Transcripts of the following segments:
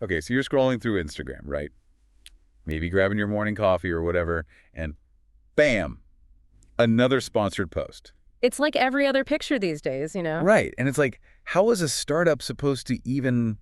Okay, so you're scrolling through Instagram, right? Maybe grabbing your morning coffee or whatever, and bam, another sponsored post. It's like every other picture these days, you know? Right. And it's like, how is a startup supposed to even,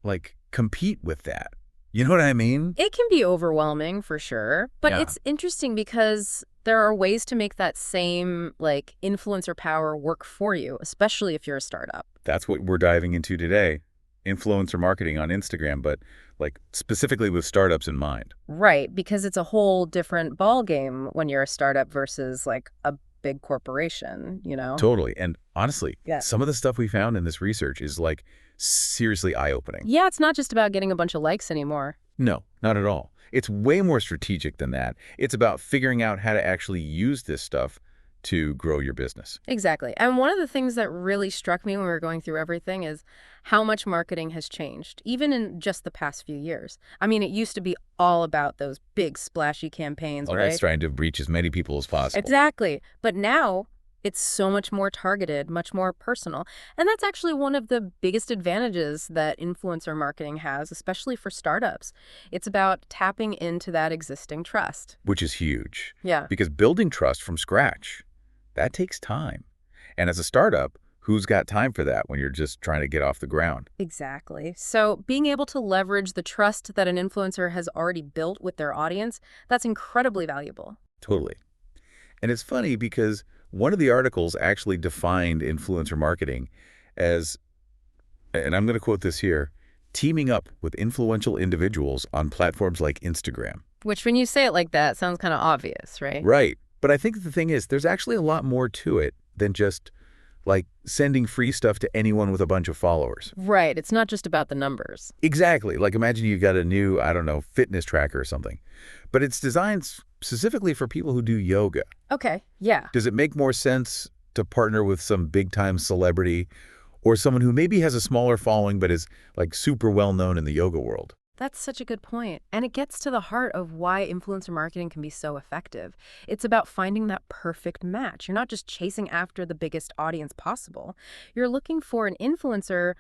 like, compete with that? You know what I mean? It can be overwhelming for sure, but Yeah. it's interesting because there are ways to make that same, like, influencer power work for you, especially if you're a startup. That's what we're diving into today. Influencer marketing on Instagram, but like specifically with startups in mind. Right, because it's a whole different ball game when you're a startup versus like a big corporation, you know? Totally. And honestly, Yeah. some of the stuff we found in this research is like seriously eye-opening. Yeah, it's not just about getting a bunch of likes anymore. No, not at all. It's way more strategic than that. It's about figuring out how to actually use this stuff to grow your business. Exactly. And one of the things that really struck me when we were going through everything is how much marketing has changed, even in just the past few years. I mean, it used to be all about those big splashy campaigns, All that's right? trying to reach as many people as possible. Exactly. But now it's so much more targeted, much more personal. And that's actually one of the biggest advantages that influencer marketing has, especially for startups. It's about tapping into that existing trust. Which is huge. Yeah. Because building trust from scratch, that takes time. And as a startup, who's got time for that when you're just trying to get off the ground? Exactly. So being able to leverage the trust that an influencer has already built with their audience, that's incredibly valuable. Totally. And it's funny because one of the articles actually defined influencer marketing as, and I'm going to quote this here, teaming up with influential individuals on platforms like Instagram. Which, when you say it like that, sounds kind of obvious, right? Right. But I think the thing is, there's actually a lot more to it than just like sending free stuff to anyone with a bunch of followers. Right. It's not just about the numbers. Exactly. Like imagine you got a new, I don't know, fitness tracker or something, but it's designed specifically for people who do yoga. Okay. Yeah. Does it make more sense to partner with some big-time celebrity or someone who maybe has a smaller following but is like super well known in the yoga world? That's such a good point. And it gets to the heart of why influencer marketing can be so effective. It's about finding that perfect match. You're not just chasing after the biggest audience possible. You're looking for an influencer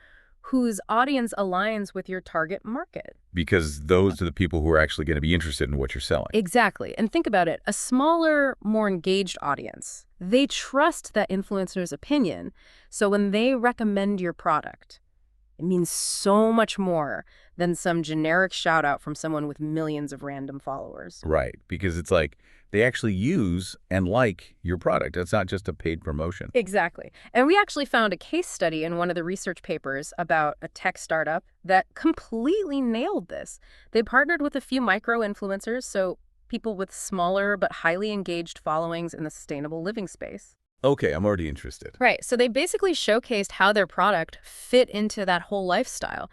whose audience aligns with your target market. Because those are the people who are actually going to be interested in what you're selling. Exactly. And think about it. A smaller, more engaged audience, they trust that influencer's opinion. So when they recommend your product, it means so much more than some generic shout out from someone with millions of random followers. Right. Because it's like they actually use and like your product. It's not just a paid promotion. Exactly. And we actually found a case study in one of the research papers about a tech startup that completely nailed this. They partnered with a few micro-influencers, so people with smaller but highly engaged followings in the sustainable living space. Okay, I'm already interested. Right. So they basically showcased how their product fit into that whole lifestyle.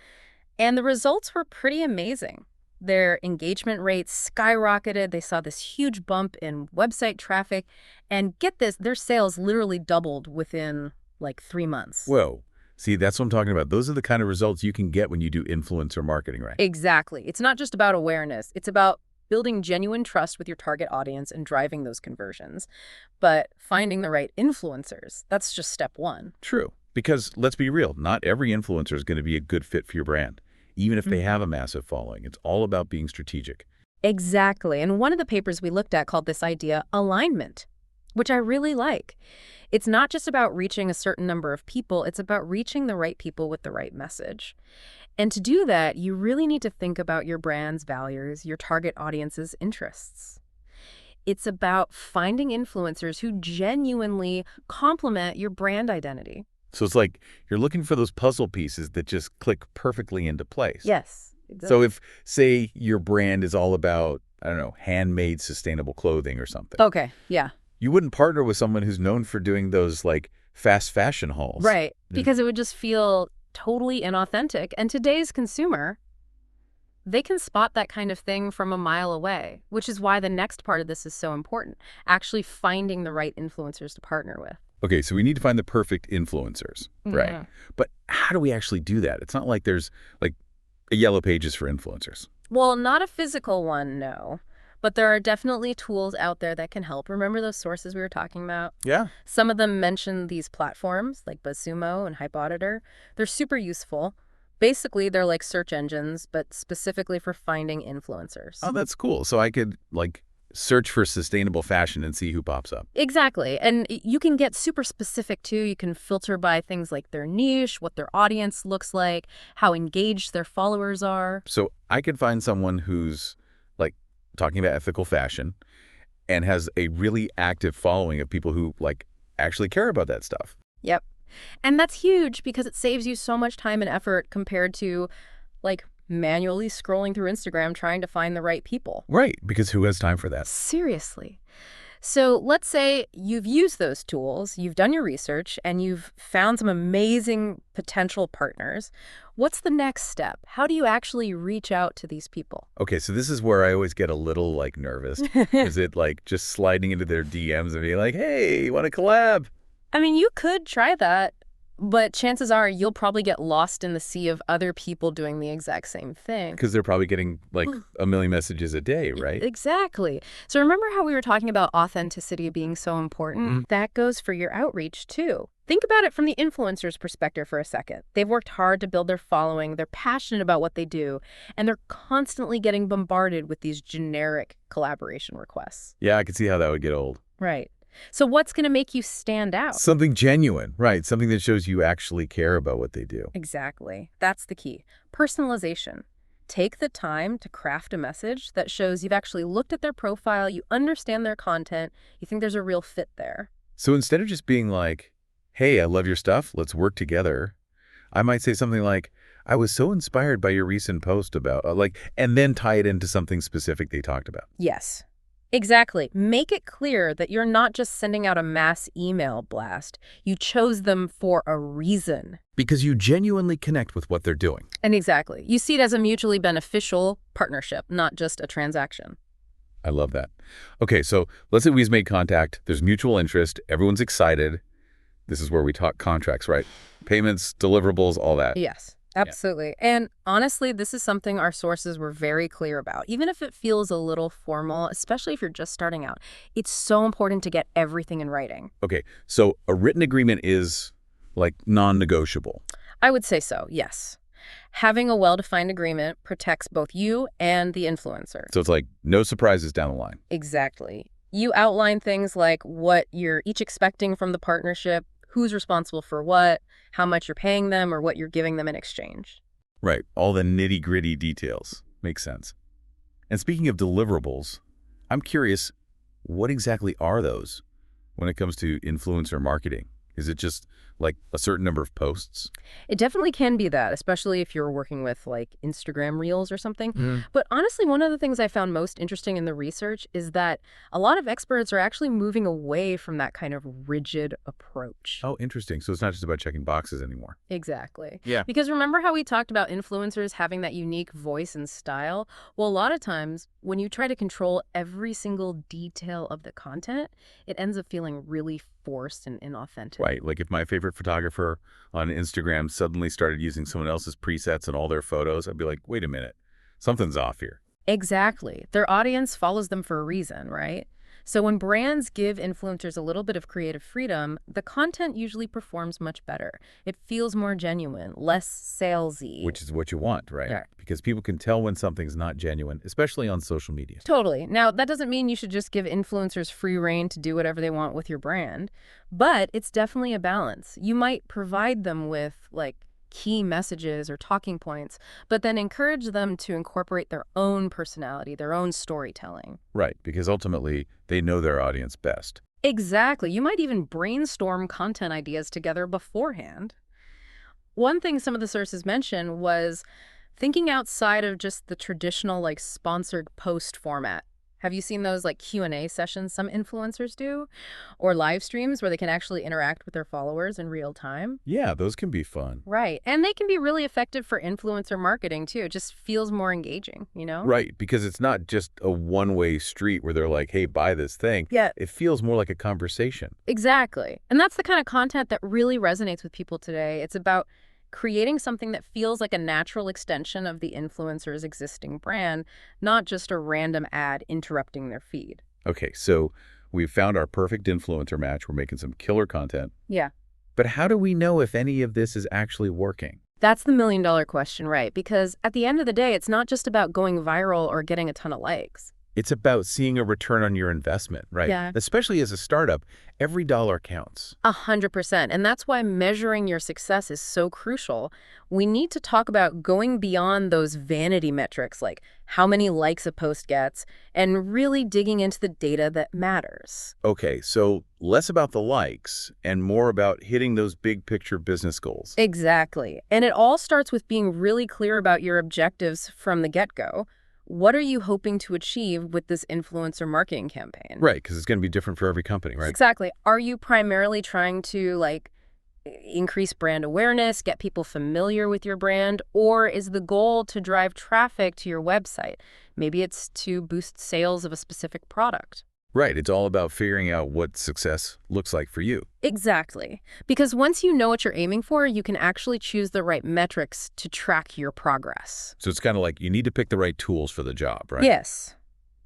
And the results were pretty amazing. Their engagement rates skyrocketed. They saw this huge bump in website traffic. And get this, their sales literally doubled within like 3 months. Whoa. See, that's what I'm talking about. Those are the kind of results you can get when you do influencer marketing, right? Exactly. It's not just about awareness. It's about building genuine trust with your target audience and driving those conversions. But finding the right influencers, that's just step one. True. Because let's be real, not every influencer is going to be a good fit for your brand, even if they have a massive following. It's all about being strategic. Exactly. And one of the papers we looked at called this idea alignment, which I really like. It's not just about reaching a certain number of people, it's about reaching the right people with the right message. And to do that, you really need to think about your brand's values, your target audience's interests. It's about finding influencers who genuinely complement your brand identity. So it's like you're looking for those puzzle pieces that just click perfectly into place. Yes. So if, say, your brand is all about, I don't know, handmade sustainable clothing or something, Okay, yeah. you wouldn't partner with someone who's known for doing those like fast fashion hauls. Right, because it would just feel totally inauthentic. And today's consumer, they can spot that kind of thing from a mile away, which is why the next part of this is so important, actually finding the right influencers to partner with. Okay, so we need to find the perfect influencers, right? Yeah. But how do we actually do that? It's not like there's like a yellow pages for influencers. Well, not a physical one, no. But there are definitely tools out there that can help. Remember those sources we were talking about? Yeah. Some of them mention these platforms like BuzzSumo and HypeAuditor. They're super useful, Basically, they're like search engines, but specifically for finding influencers. Oh, that's cool. So I could, like, search for sustainable fashion and see who pops up. Exactly. And you can get super specific too. You can filter by things like their niche, what their audience looks like, how engaged their followers are. So I could find someone who's, like, talking about ethical fashion and has a really active following of people who, like, actually care about that stuff. Yep. And that's huge because it saves you so much time and effort compared to, like, manually scrolling through Instagram trying to find the right people. Right, because who has time for that? Seriously. So let's say you've used those tools, you've done your research, and you've found some amazing potential partners. What's the next step? How do you actually reach out to these people? Okay, so this is where I always get a little, like, nervous. Is it, like, just sliding into their DMs and being like, hey, you want to collab? I mean, you could try that, but chances are you'll probably get lost in the sea of other people doing the exact same thing. Because they're probably getting, like, a million messages a day, right? Exactly. So remember how we were talking about authenticity being so important? That goes for your outreach, too. Think about it from the influencer's perspective for a second. They've worked hard to build their following, they're passionate about what they do, and they're constantly getting bombarded with these generic collaboration requests. Yeah, I could see how that would get old. Right. So what's going to make you stand out? Something genuine, right? Something that shows you actually care about what they do. Exactly. That's the key. Personalization. Take the time to craft a message that shows you've actually looked at their profile, you understand their content, you think there's a real fit there. So instead of just being like, hey, I love your stuff, let's work together, I might say something like, I was so inspired by your recent post about, and then tie it into something specific they talked about. Yes. Exactly. Make it clear that you're not just sending out a mass email blast. You chose them for a reason. Because you genuinely connect with what they're doing. And exactly. You see it as a mutually beneficial partnership, not just a transaction. I love that. Okay, so let's say we've made contact. There's mutual interest. Everyone's excited. This is where we talk contracts, right? Payments, deliverables, all that. Yes. Absolutely. And honestly, this is something our sources were very clear about. Even if it feels a little formal, especially if you're just starting out, it's so important to get everything in writing. Okay, so a written agreement is, like, non-negotiable. I would say so, yes. Having a well-defined agreement protects both you and the influencer. So it's like no surprises down the line. Exactly. You outline things like what you're each expecting from the partnership, who's responsible for what, how much you're paying them, or what you're giving them in exchange. Right. All the nitty-gritty details. Makes sense. And speaking of deliverables, I'm curious, what exactly are those when it comes to influencer marketing? Is it just like a certain number of posts? It definitely can be that, especially if you're working with like Instagram Reels or something. But honestly, one of the things I found most interesting in the research is that a lot of experts are actually moving away from that kind of rigid approach. Oh, interesting. So it's not just about checking boxes anymore. Exactly. Yeah. Because remember how we talked about influencers having that unique voice and style? Well, a lot of times when you try to control every single detail of the content, it ends up feeling really forced and inauthentic. Right. Like if my favorite photographer on Instagram suddenly started using someone else's presets in all their photos, I'd be like, wait a minute, something's off here. Exactly. Their audience follows them for a reason, right? So when brands give influencers a little bit of creative freedom, the content usually performs much better. It feels more genuine, less salesy. Which is what you want, right? Yeah. Because people can tell when something's not genuine, especially on social media. Totally. Now, that doesn't mean you should just give influencers free rein to do whatever they want with your brand, but it's definitely a balance. You might provide them with, like, key messages or talking points, but then encourage them to incorporate their own personality, their own storytelling. Right, because ultimately they know their audience best. Exactly. You might even brainstorm content ideas together beforehand. One thing some of the sources mentioned was thinking outside of just the traditional, like, sponsored post format. Have you seen those, like, Q&A sessions some influencers do? Or live streams where they can actually interact with their followers in real time? Yeah, those can be fun. Right. And they can be really effective for influencer marketing, too. It just feels more engaging, you know? Right, because it's not just a one-way street where they're like, hey, buy this thing. Yeah. It feels more like a conversation. Exactly. And that's the kind of content that really resonates with people today. It's about creating something that feels like a natural extension of the influencer's existing brand, not just a random ad interrupting their feed. Okay, so we've found our perfect influencer match. We're making some killer content. Yeah. But how do we know if any of this is actually working? That's the million-dollar question, right? Because at the end of the day, it's not just about going viral or getting a ton of likes. It's about seeing a return on your investment, right? Yeah. Especially as a startup, every dollar counts. 100%. And that's why measuring your success is so crucial. We need to talk about going beyond those vanity metrics, like how many likes a post gets, and really digging into the data that matters. Okay, so less about the likes and more about hitting those big picture business goals. Exactly. And it all starts with being really clear about your objectives from the get-go. What are you hoping to achieve with this influencer marketing campaign? Right, because it's going to be different for every company, right? Exactly. Are you primarily trying to increase brand awareness, get people familiar with your brand, or is the goal to drive traffic to your website? Maybe it's to boost sales of a specific product. Right, it's all about figuring out what success looks like for you. Exactly. Because once you know what you're aiming for, you can actually choose the right metrics to track your progress. So it's kind of like you need to pick the right tools for the job, right? Yes.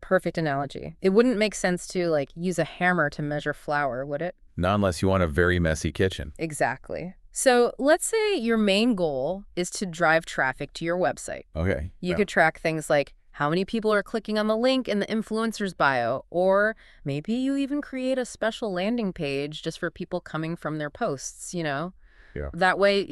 Perfect analogy. It wouldn't make sense to use a hammer to measure flour, would it? Not unless you want a very messy kitchen. Exactly. So let's say your main goal is to drive traffic to your website. Okay. You could track things like how many people are clicking on the link in the influencer's bio, or maybe you even create a special landing page just for people coming from their posts, Yeah. That way,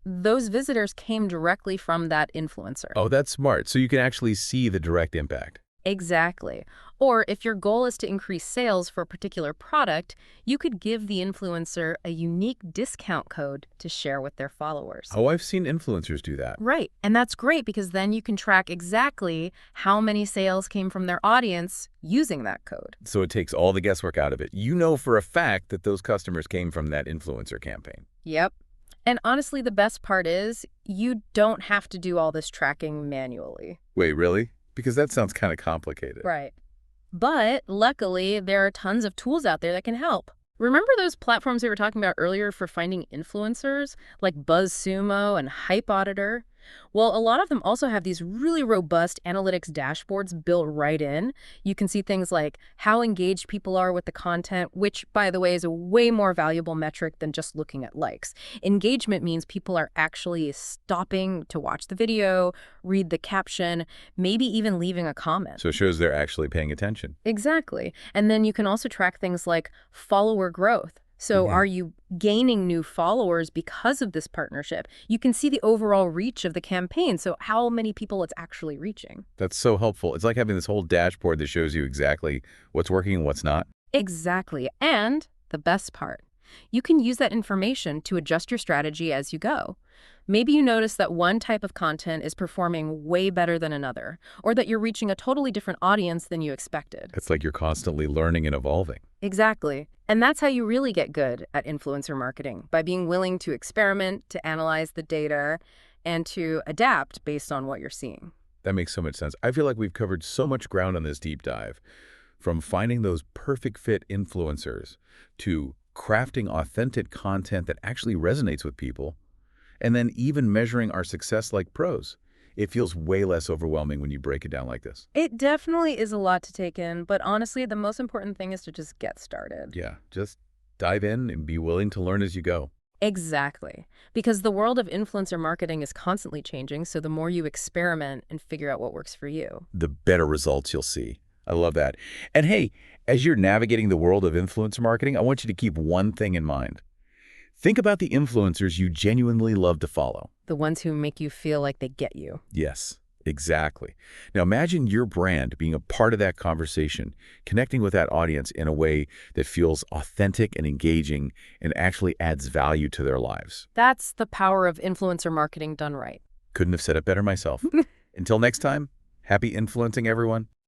those visitors came directly from that influencer. Oh, that's smart. So you can actually see the direct impact. Exactly. Or if your goal is to increase sales for a particular product, you could give the influencer a unique discount code to share with their followers. Oh, I've seen influencers do that. Right. And that's great because then you can track exactly how many sales came from their audience using that code. So it takes all the guesswork out of it. You know for a fact that those customers came from that influencer campaign. Yep. And honestly, the best part is you don't have to do all this tracking manually. Wait, really? Because that sounds kind of complicated. Right. But luckily, there are tons of tools out there that can help. Remember those platforms we were talking about earlier for finding influencers, like BuzzSumo and Hype Auditor? Well, a lot of them also have these really robust analytics dashboards built right in. You can see things like how engaged people are with the content, which, by the way, is a way more valuable metric than just looking at likes. Engagement means people are actually stopping to watch the video, read the caption, maybe even leaving a comment. So it shows they're actually paying attention. Exactly. And then you can also track things like follower growth. So are you gaining new followers because of this partnership? You can see the overall reach of the campaign, so how many people it's actually reaching. That's so helpful. It's like having this whole dashboard that shows you exactly what's working and what's not. Exactly. And the best part, you can use that information to adjust your strategy as you go. Maybe you notice that one type of content is performing way better than another, or that you're reaching a totally different audience than you expected. It's like you're constantly learning and evolving. Exactly. And that's how you really get good at influencer marketing, by being willing to experiment, to analyze the data, and to adapt based on what you're seeing. That makes so much sense. I feel like we've covered so much ground on this deep dive, from finding those perfect fit influencers to crafting authentic content that actually resonates with people, and then even measuring our success like pros. It feels way less overwhelming when you break it down like this. It definitely is a lot to take in, but honestly, the most important thing is to just get started. Yeah, just dive in and be willing to learn as you go. Exactly. Because the world of influencer marketing is constantly changing, so the more you experiment and figure out what works for you. The better results you'll see. I love that. And hey, as you're navigating the world of influencer marketing, I want you to keep one thing in mind. Think about the influencers you genuinely love to follow. The ones who make you feel like they get you. Yes, exactly. Now imagine your brand being a part of that conversation, connecting with that audience in a way that feels authentic and engaging and actually adds value to their lives. That's the power of influencer marketing done right. Couldn't have said it better myself. Until next time, happy influencing, everyone.